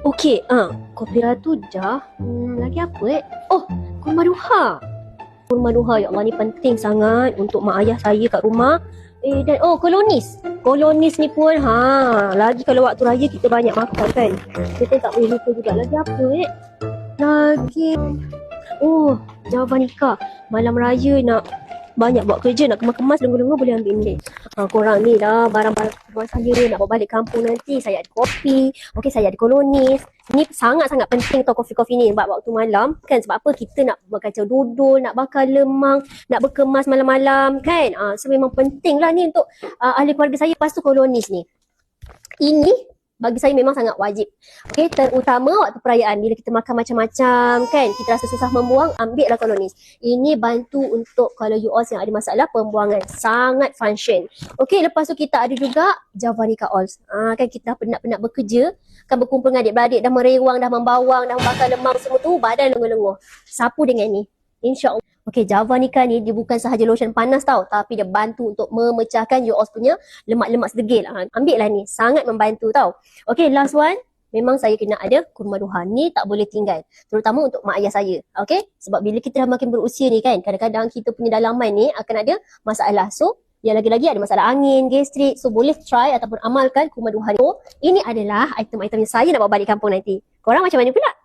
Okey, kopi ratu dah. Lagi apa Oh, kurma duha. Kurma duha, ya Allah, ni penting sangat untuk mak ayah saya kat rumah. Dan kolonis. Kolonis ni pun lagi kalau waktu raya kita banyak makan kan. Kita tak boleh lupa juga. Lagi apa Lagi Java nikah. Malam raya nak banyak buat kerja, nak kemas-kemas lengur-lengur boleh ambil ni. Korang ni dah barang-barang keperluan saya nak bawa balik kampung nanti. Saya ada kopi, saya ada kolonis. Ni sangat-sangat penting tau kopi-kopi ni buat waktu malam kan. Sebab apa? Kita nak berkacau dodol, nak bakar lemang, nak berkemas malam-malam kan. So memang penting lah ni untuk ahli keluarga saya. Lepas tu kolonis ni, ini bagi saya memang sangat wajib. Terutama waktu perayaan bila kita makan macam-macam kan, kita rasa susah membuang, ambillah kolonis. Ini bantu untuk kalau you all yang ada masalah pembuangan, sangat function. Lepas tu kita ada juga Java Nikah Alls. Kan kita dah penat-penat bekerja, kan berkumpul dengan adik-beradik, dah merewang, dah membawang, dah membakar lemang semua tu, badan lengur-lengur. Sapu dengan ni, insya-Allah. Java Nikah ni dia bukan sahaja lotion panas tau, tapi dia bantu untuk memecahkan you all punya lemak-lemak sedegil. Ambil lah ni, sangat membantu tau. Last one, memang saya kena ada kurma duha. Ni tak boleh tinggal, terutama untuk mak ayah saya. Sebab bila kita dah makin berusia ni kan, kadang-kadang kita punya dalaman ni akan ada masalah. So, yang lagi-lagi ada masalah angin, gastrik. So, boleh try ataupun amalkan kurma duha ni. So, ini adalah item-item yang saya nak bawa balik kampung nanti. Korang macam mana pula?